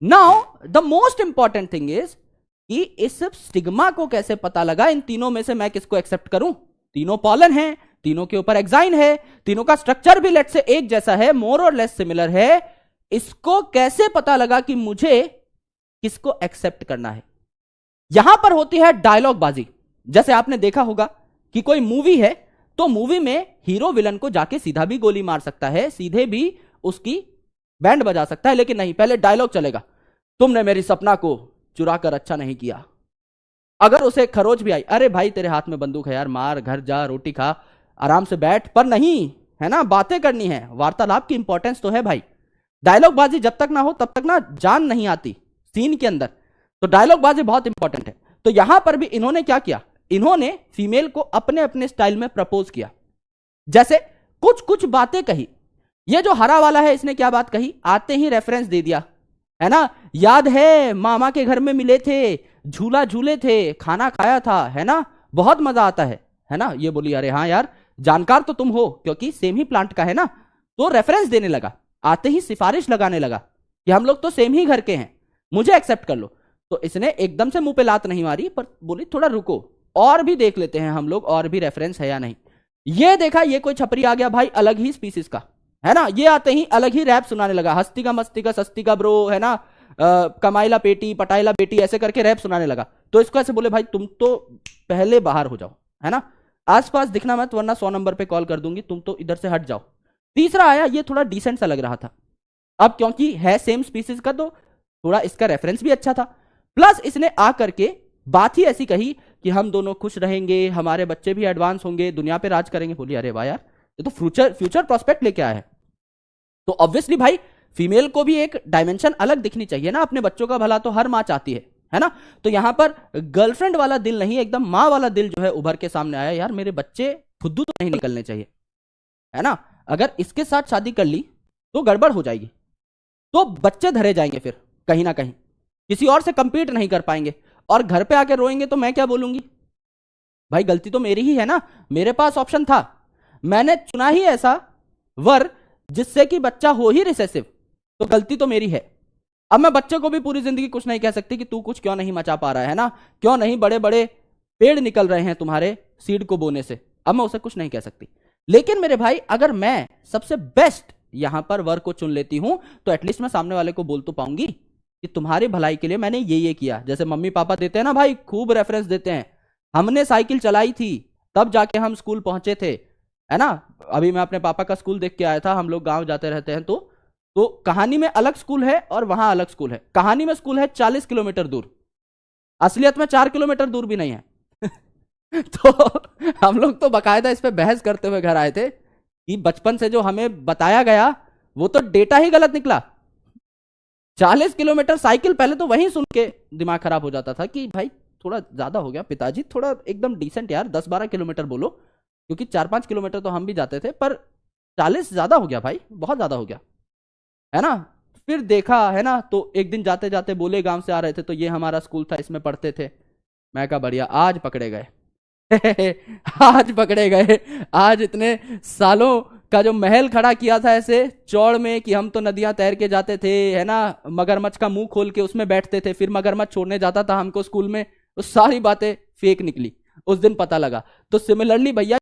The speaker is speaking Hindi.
Now the most important thing is कि इस स्टिग्मा को कैसे पता लगा, इन तीनों में से मैं किसको एक्सेप्ट करूं। तीनों पॉलन हैं, तीनों के ऊपर एक्साइन है, तीनों का स्ट्रक्चर भी लेट से एक जैसा है, मोर और लेस सिमिलर है। इसको कैसे पता लगा कि मुझे किसको एक्सेप्ट करना है? यहां पर होती है डायलॉग बाजी। जैसे आपने देखा होगा कि कोई मूवी है तो मूवी में हीरो विलन को जाके सीधा भी गोली मार सकता है, सीधे भी उसकी बैंड बजा सकता है, लेकिन नहीं, पहले डायलॉग चलेगा, तुमने मेरी सपना को चुरा कर अच्छा नहीं किया। अगर उसे खरोच भी आई, अरे भाई तेरे हाथ में बंदूक है यार, मार, घर जा, रोटी खा, आराम से बैठ, पर नहीं, है ना, बातें करनी है, वार्तालाप की इंपॉर्टेंस तो है भाई। डायलॉग बाजी जब तक ना हो तब तक ना जान नहीं आती सीन के अंदर, तो डायलॉग बाजी बहुत इंपॉर्टेंट है। तो यहां पर भी इन्होंने क्या किया, इन्होंने फीमेल को अपने अपने स्टाइल में प्रपोज किया। जैसे कुछ कुछ बातें कही। ये जो हरा वाला है इसने क्या बात कही, आते ही रेफरेंस दे दिया, है ना, याद है मामा के घर में मिले थे, झूला झूले थे, खाना खाया था, है ना, बहुत मजा आता है ना। ये बोली अरे हाँ यार, जानकार तो तुम हो क्योंकि सेम ही प्लांट का है ना। तो रेफरेंस देने लगा, आते ही सिफारिश लगाने लगा कि हम लोग तो सेम ही घर के हैं, मुझे एक्सेप्ट कर लो। तो इसने एकदम से मुंह पे लात नहीं मारी, पर बोली थोड़ा रुको, और भी देख लेते हैं हम लोग, और भी रेफरेंस है या नहीं। ये देखा, ये कोई छपरी आ गया भाई अलग ही स्पीसीज का, है ना, ये आते ही अलग ही रैप सुनाने लगा, हस्ती का मस्ती का सस्ती का ब्रो, है ना, कमाइला पेटी पटाइला बेटी, ऐसे करके रैप सुनाने लगा। तो इसको ऐसे बोले भाई तुम तो पहले बाहर हो जाओ, है ना, आसपास दिखना मत वरना 100 नंबर पे कॉल कर दूंगी, तुम तो इधर से हट जाओ। तीसरा आया, ये थोड़ा डिसेंट सा लग रहा था, अब क्योंकि है सेम स्पीसीज का तो थोड़ा इसका रेफरेंस भी अच्छा था, प्लस इसने आ करके बात ही ऐसी कही कि हम दोनों खुश रहेंगे, हमारे बच्चे भी एडवांस होंगे, दुनिया पे राज करेंगे। बोली अरे वाह यार, ये तो फ्यूचर प्रोस्पेक्ट लेके आया है। तो ऑब्वियसली भाई फीमेल को भी एक डायमेंशन अलग दिखनी चाहिए ना, अपने बच्चों का भला तो हर माँ चाहती है ना। तो यहां पर गर्लफ्रेंड वाला दिल नहीं, एकदम माँ वाला दिल जो है उभर के सामने आया, यार मेरे बच्चे फुद्दू तो नहीं निकलने चाहिए, है ना, अगर इसके साथ शादी कर ली तो गड़बड़ हो जाएगी, तो बच्चे धरे जाएंगे, फिर कहीं ना कहीं किसी और से कंपीट नहीं कर पाएंगे, और घर पे आके रोएंगे तो मैं क्या बोलूंगी, भाई गलती तो मेरी ही है ना, मेरे पास ऑप्शन था, मैंने चुना ही ऐसा वर जिससे कि बच्चा हो ही रिसेसिव, तो गलती तो मेरी है। अब मैं बच्चे को भी पूरी जिंदगी कुछ नहीं कह सकती कि तू कुछ क्यों नहीं मचा पा रहा है ना, क्यों नहीं बड़े बड़े पेड़ निकल रहे हैं तुम्हारे सीड को बोने से, अब मैं उसे कुछ नहीं कह सकती। लेकिन मेरे भाई अगर मैं सबसे बेस्ट यहां पर वर को चुन लेती हूं तो एटलीस्ट मैं सामने वाले को बोल तो पाऊंगी कि तुम्हारी भलाई के लिए मैंने ये किया। जैसे मम्मी पापा देते हैं ना भाई, खूब रेफरेंस देते हैं, हमने साइकिल चलाई थी तब जाके हम स्कूल पहुंचे थे, है ना। अभी मैं अपने पापा का स्कूल देख के आया था, हम लोग गांव जाते रहते हैं, तो कहानी में अलग स्कूल है और वहां अलग स्कूल है। कहानी में स्कूल है 40 किलोमीटर दूर, असलियत में 4 किलोमीटर दूर भी नहीं है। तो हम लोग तो बकायदा इस पे बहस करते हुए घर आए थे कि बचपन से जो हमें बताया गया वो तो डेटा ही गलत निकला। 40 किलोमीटर साइकिल, पहले तो वहीं सुन के दिमाग खराब हो जाता था कि भाई थोड़ा ज्यादा हो गया पिताजी, थोड़ा एकदम डिसेंट यार, 10-12 किलोमीटर बोलो, क्योंकि 4-5 किलोमीटर तो हम भी जाते थे, पर 40 ज्यादा हो गया भाई, बहुत ज्यादा हो गया, है ना। फिर देखा, है ना, तो एक दिन जाते जाते बोले, गांव से आ रहे थे तो ये हमारा स्कूल था, इसमें पढ़ते थे। मैं कहा बढ़िया, आज पकड़े गए। आज पकड़े गए, आज इतने सालों का जो महल खड़ा किया था ऐसे चौड़ में कि हम तो नदियां तैर के जाते थे, है ना, मगरमच्छ का मुंह खोल के उसमें बैठते थे, फिर मगरमच्छ छोड़ने जाता था हमको स्कूल में, वो सारी बातें फेक निकली, उस दिन पता लगा। तो सिमिलरली भैया